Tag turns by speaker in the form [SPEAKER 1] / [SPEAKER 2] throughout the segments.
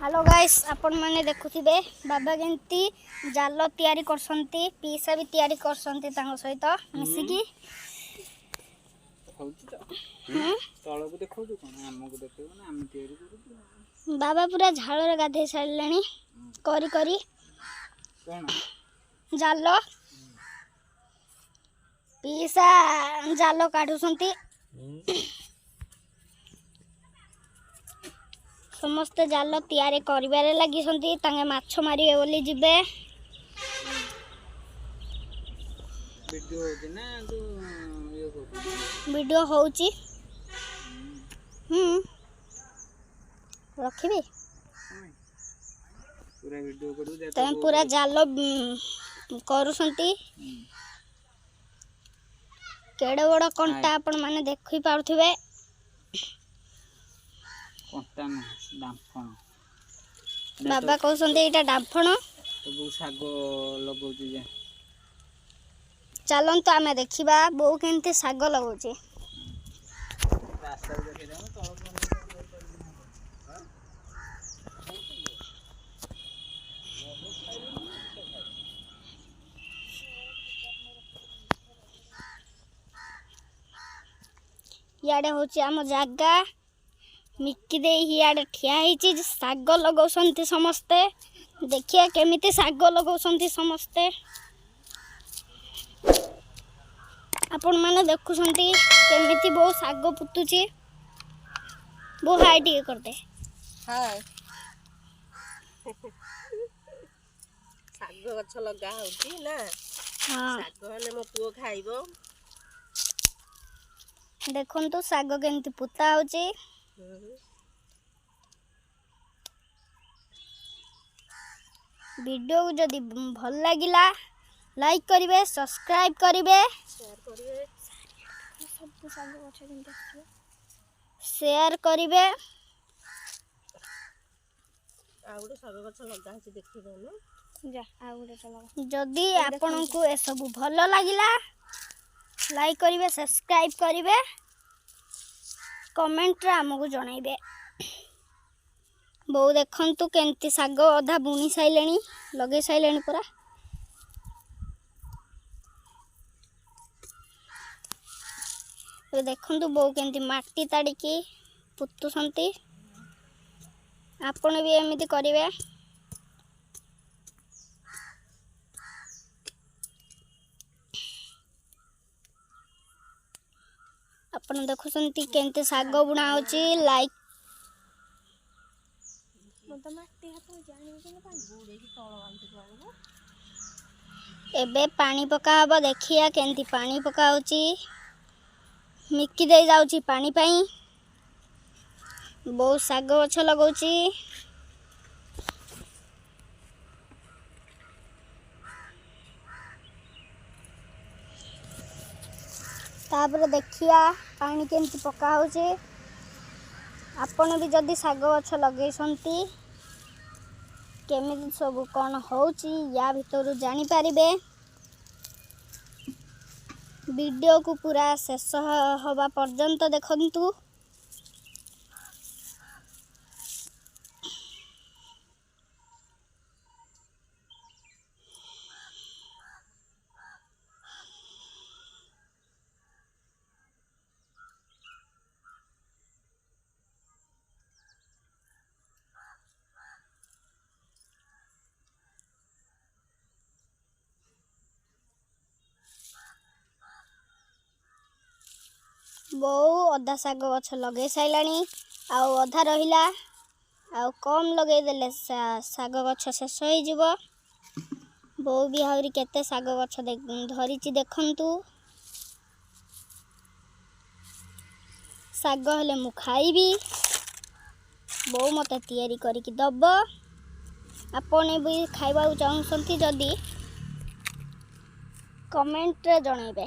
[SPEAKER 1] Hello guys आपण माने देखुथिबे बाबा केंती जाल तयारी करसंती पीसा भी तयारी करसंती तांग सहित मिसिकी
[SPEAKER 2] तळको देखौछु कोन हमको देखौ ना हम तयारी करू
[SPEAKER 1] बाबा पूरा झाल रे गाधे सारलेनी करी करी
[SPEAKER 2] कोन
[SPEAKER 1] जाल पीसा जाल काढुसंती समस्त जाल तैयारी करिबारे लागिसंती तांगे माछ मारिबे बोली जिबे
[SPEAKER 2] वीडियो होती ना तो ये को
[SPEAKER 1] वीडियो होउची रखिबे
[SPEAKER 2] पूरा वीडियो करू दे
[SPEAKER 1] तमे पूरा जाल करूसंती केड़े बड़ कंटा आपण माने देखि पाउथिबे
[SPEAKER 2] कंटा न डांफण
[SPEAKER 1] बाबा कहउसंती एटा डांफण
[SPEAKER 2] सब साग लगौची जे
[SPEAKER 1] चलन तो आमे देखिबा बो केनते साग लगौची
[SPEAKER 2] रास्ता देखि देम तळ
[SPEAKER 1] याडे होची आम जागा मिक्की दे हियाडे ठिया हिची साग लगौसंती समस्ते देखिए केमिति साग लगौसंती समस्ते आपण माने देखुसंती केमिति बो साग पुतुची बो हाय टिके करते
[SPEAKER 3] हाय साग गछ लगा होची ना
[SPEAKER 1] हां
[SPEAKER 3] साग हले मो पुओ खाइबो
[SPEAKER 1] देखंतु साग केमिति पुता होची वीडियो जदि भल लागिला लाइक करिवे सब्सक्राइब करिवे
[SPEAKER 3] शेयर करिवे
[SPEAKER 1] सब साग गछ केमिति शेयर करिवे
[SPEAKER 3] आउडे साग गछ लगा होची देखि देनु
[SPEAKER 1] जा आउडे चला जदि आपन को ए सब भल लागिला लाइक करिवे सब्सक्राइब करिवे कमेंट रे हमकु जणाइबे बहु देखंतु केंती साग अधा बुनी साइलेनी लगे साइलेनी पूरा तो देखंतु बहु केंती माटी ताड़ी की पुत्तु संती आपण भी एमिति करिवे अपन देखुसंती केंते साग बुना होची लाइक एबे पानी पका हबो देखिया केंती पानी पका होची मिक्की दे जाउची पानी पई बहुत साग गछ लगौची तापर देखिया पानी केमती पका होचे आपण भी जदी साग गछ लगेसंती केमिति सब कोन होची या भितर जानि पारिबे वीडियो को पूरा शेष होबा पर्यंत देखंतु बहु अधा साग गछ लगे साइलानी आउ अधा रहिला आउ कम लगे देले साग गछ शेष हो जिवो बहु भी आउरी केते साग गछ धरिची देखंतु साग हले मु खाइबी बहु मते तयारी करिकि दब आपण भी खाइबा चाहउसंती जदी कमेंट रे जणाइबे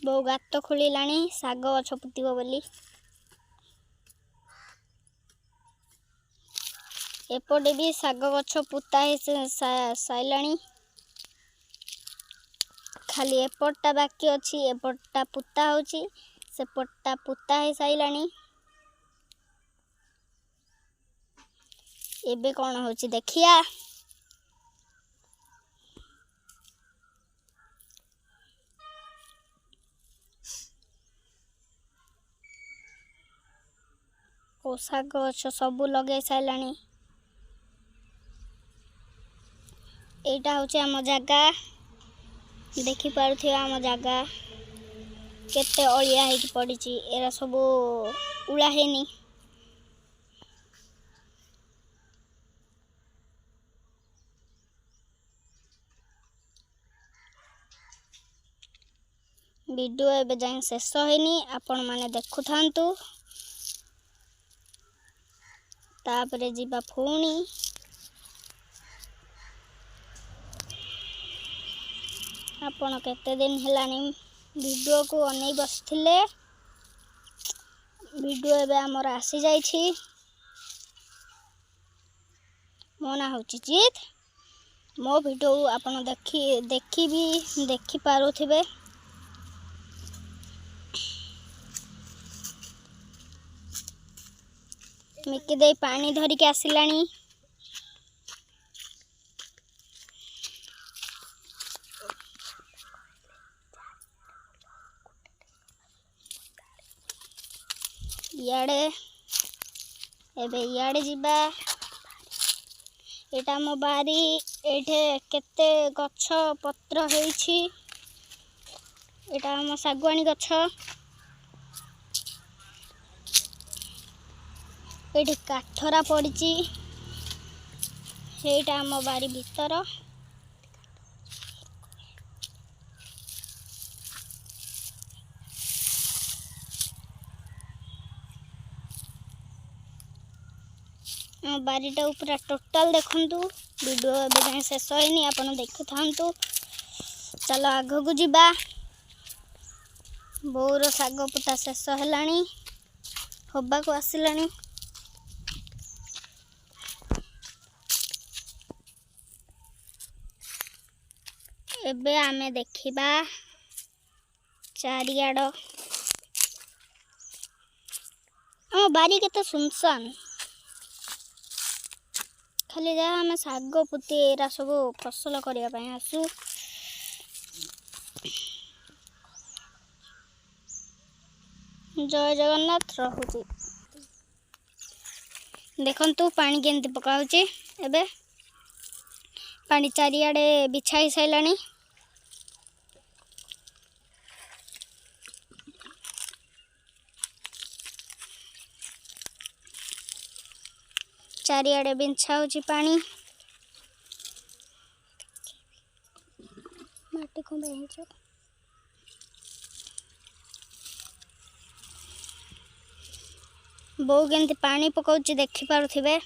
[SPEAKER 1] बहु गात खोलिलानी साग गछ पुतिबो बोली एपटे भी साग गछ पुता साइलानी खाली एपटटा बाकी अच्छी एपटटा पुता होची सेपटटा पुता हो साइलानी एबे कौन होची देखिया ओ शाग गछ सबू लगे साइलानी एटा होची आम जगह देखि पारुथिबा आम जगह केते अलिया हेकी पड़ीची एरा सब उड़ा हेनी वीडियो एबे जाए शेष होनी आपण माने देखु थांतु तापरे जीवा पुणी आपण केते दिन हेलानी वीडियो को अनै बसथिले वीडियो एबे हमर आसी जाई छी मो ना होची जीत मो वीडियो आपण देखि पारुथिबे मिकी दे पानी धरी के आसिलानी इयाड़े एबे इयाड़े जीबा एटा मो बारी एठे केते गछ पत्र हेछि एटा मो सागवानी गछ एठी काठरा पड़ीची एटा मो बारी भीतर बारीटा पूरा टोटल देखंतु वीडियो एबे जाए शेष होनी आपण देखु थांतु चलो आगो को जीबा बोर साग पुता शेष हेलानी होबा को आसिलानी एबे आमे देखिबा चारियाड ओ बारी केते सुनसान खाली जा हमें साग पुती एरा सब फसल करिया पई आसु जय जगन्नाथ रहुची देखंतु पानी केंती पकाउची एबे पानी चारियाडे बिछाई साइलानी चारियाडे बिछा होची पानी माटी को बेंचो बो केंती पानी पकाउची देखि पारुथिबे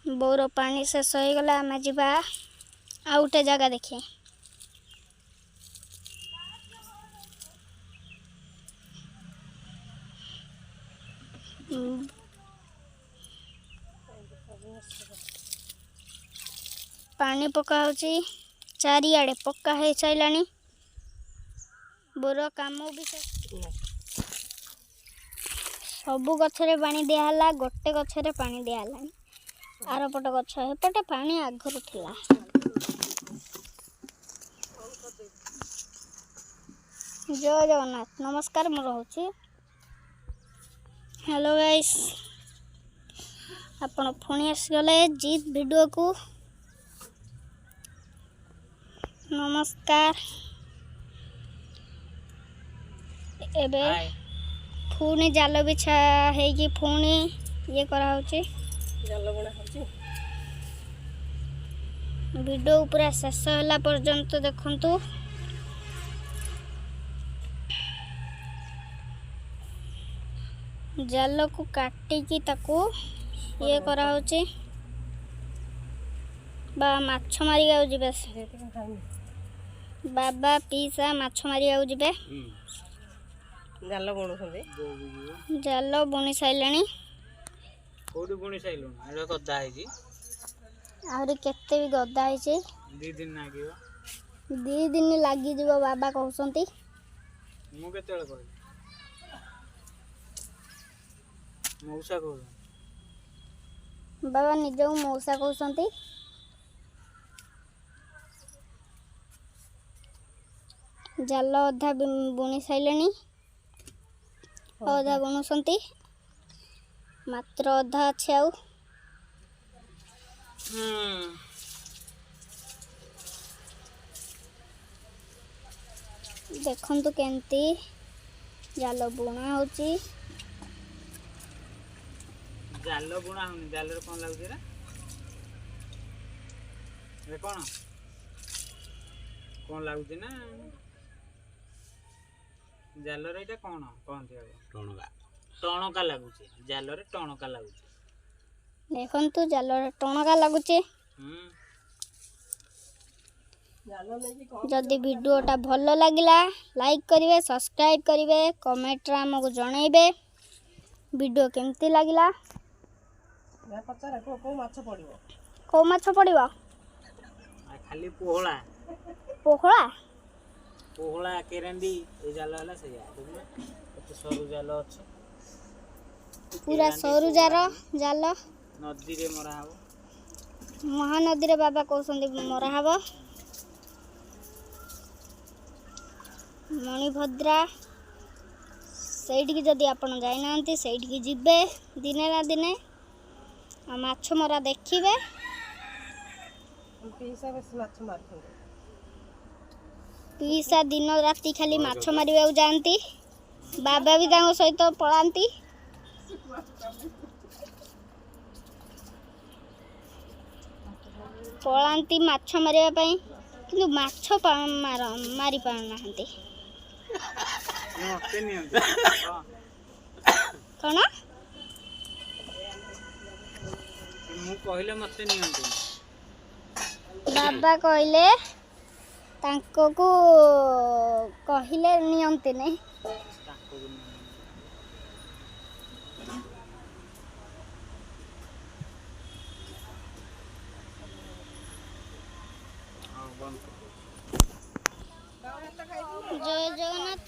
[SPEAKER 1] बोर पानी शेष हो गला आम जीवा आ गोटे जगह देखी पानी पका होची चारियाडे पक्का है साइलानी बोर काम भी सबू गछरे पानी दियाला गोटे गछरे पानी दियाला आरपट गछ एपटे पानी आगरू थिला जय जगन्नाथ नमस्कार मु रहूची हेलो गाइस आपण पुणी आसगले जीत वीडियो को नमस्कार एबे पुणी जाल बिछा है कि पुणी ये करा होची
[SPEAKER 3] जाल बुणा होची
[SPEAKER 1] वीडियो पूरा शेष होला पर्यंत देखंतु जाल को काटिकी ताकू ये करा होची बा माछ मारी आउ जिबे बाबा पीसा माछ मारी आउ जिबे
[SPEAKER 3] जाल बुणुछंदी
[SPEAKER 1] जाल बुणी साइलानी
[SPEAKER 2] कोडी बुणी साइलुन एडा कदा है जी
[SPEAKER 1] ଆହୁରି କେତେ ବି ଗଦା ହେଇଛି।
[SPEAKER 2] 2 ଦିନ ଲାଗିବ।
[SPEAKER 1] 2 ଦିନ ଲାଗିଯିବ ବାବା କହୁଛନ୍ତି।
[SPEAKER 2] ମୁଁ କେତେବେଳେ କହିଲି? ମଉସା କହୁଛନ୍ତି।
[SPEAKER 1] ବାବା ନିଜକୁ ମଉସା କହୁଛନ୍ତି। ଜାଲ ଅଧା ବୁଣି ସାରିଲେଣି, ଅଧା ବୁଣୁଛନ୍ତି, ମାତ୍ର ଅଧା ଅଛି ଆଉ। ଦେଖନ୍ତୁ କେମିତି ଜାଲ ବୁଣା ହଉଛି।
[SPEAKER 2] ଜାଲ ବୁଣା ହଉନି, ଜାଲରେ କ'ଣ ଲାଗୁଛି ଏରା? ଏ କ'ଣ ଲାଗୁଛି ନା ଜାଲରେ? ଏଇଟା କ'ଣ କହନ୍ତି? ଟଣକା ଲାଗୁଛି। ଜାଲରେ ଟଣକା ଲାଗୁଛି।
[SPEAKER 1] ଦେଖନ୍ତୁ ଜାଲରେ ଟଣକା ଲାଗୁଛି। ଯଦି ଭିଡ଼ିଓଟା ଭଲ ଲାଗିଲା ଲାଇକ୍ କରିବେ, ସବସ୍କ୍ରାଇବ୍ କରିବେ, କମେଣ୍ଟରେ ଆମକୁ ଜଣେଇବେ ଭିଡ଼ିଓ କେମିତି ଲାଗିଲା।
[SPEAKER 3] କୋଉ ମାଛ ପଡ଼ିବ?
[SPEAKER 1] କୋଉ ମାଛ ପଡ଼ିବ?
[SPEAKER 2] ଖାଲି ପୋହଳା ପୋହଳା କେରାଣ୍ଡି। ଏ ଜାଲ ହେଲା ସେଇଆ। ଏତେ ସରୁ ଜାଲ ଅଛି,
[SPEAKER 1] ପୁରା ସରୁ ଜାଲ
[SPEAKER 2] ନଦୀରେ ମରା ହବ।
[SPEAKER 1] ମହାନଦୀରେ ବାବା କହୁଛନ୍ତି ମରା ହବ। ମଣିଭଦ୍ରା ସେଇଠିକି ଯଦି ଆପଣ ଯାଇନାହାନ୍ତି ସେଇଠିକି ଯିବେ ଦିନେ ନା ଦିନେ, ଆଉ ମାଛ ମରା ଦେଖିବେ। ପିଇସା ଦିନ ରାତି ଖାଲି ମାଛ ମାରିବାକୁ ଯାଆନ୍ତି, ବାବା ବି ତାଙ୍କ ସହିତ ପଳାନ୍ତି। ମାଛ ମାରିବା ପାଇଁ, କିନ୍ତୁ ମାଛ ମାରି ପାରୁନାହାନ୍ତି। କ'ଣ?
[SPEAKER 2] ମୁଁ କହିଲେ ମତେ ନିଅନ୍ତୁ।
[SPEAKER 1] ବାବା କହିଲେ ତାଙ୍କୁ କହିଲେ ନିଅନ୍ତିନି। ଜୟ ଜଗନ୍ନାଥ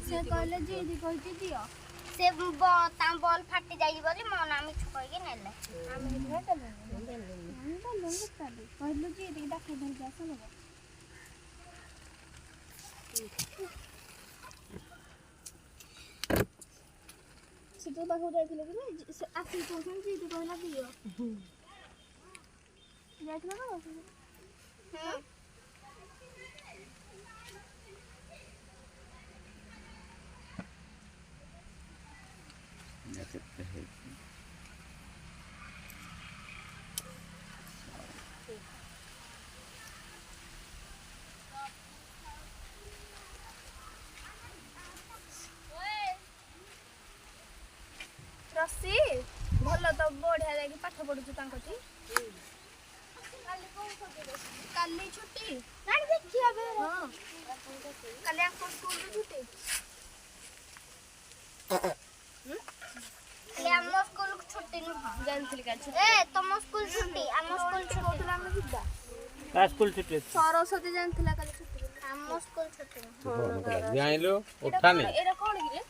[SPEAKER 1] ସେ କହିଲେ ଜିଦି କହିଛି ଦିଅ, ସେ ତା ବଲ୍ ଫାଟି ଯାଇଛି ବୋଲି ମୋ ନାଁ ମିଛ କହିକି ନେଲେ। କହିଲୁ ଜିଦି ଡାକି ଧରିକି ଆସ। ସେ ତୋ ପାଖକୁ ଯାଇଥିଲେ କି ନାଇଁ? ଆସିକି କହୁଛନ୍ତି ଜିଦି କହିଲା ଦିଅ। ଯାଇଥିଲା ନା? ରସି ଭଲ ତ ବଢିଆ ଯାଇକି ପାଠ ପଢୁଛୁ ତାଙ୍କଠି। କାଲି ଛୁଟି ଦେଖିବା। କାଲି ଆଙ୍କ ସ୍କୁଲରେ ଛୁଟି। ଆମ ସ୍କୁଲ ଛୁଟି ନୁହଁ, ଜାଣିଥିଲି କାଲି। ତମ ସ୍କୁଲ ଛୁଟି, ଆମ ସ୍କୁଲ କହୁଥିଲା ଆମେ ଯିବା।
[SPEAKER 2] କା ସ୍କୁଲ ଛୁଟି?
[SPEAKER 3] ସରସ୍ୱତୀ ଜାଣିଥିଲା କାଲି ଛୁଟି।
[SPEAKER 1] ଆମ ସ୍କୁଲ ଛୁଟି ନୁହଁ।
[SPEAKER 2] ଜାଣିଲୁ ଉଠାନି।
[SPEAKER 3] ଏରା କ'ଣ କି ରେ?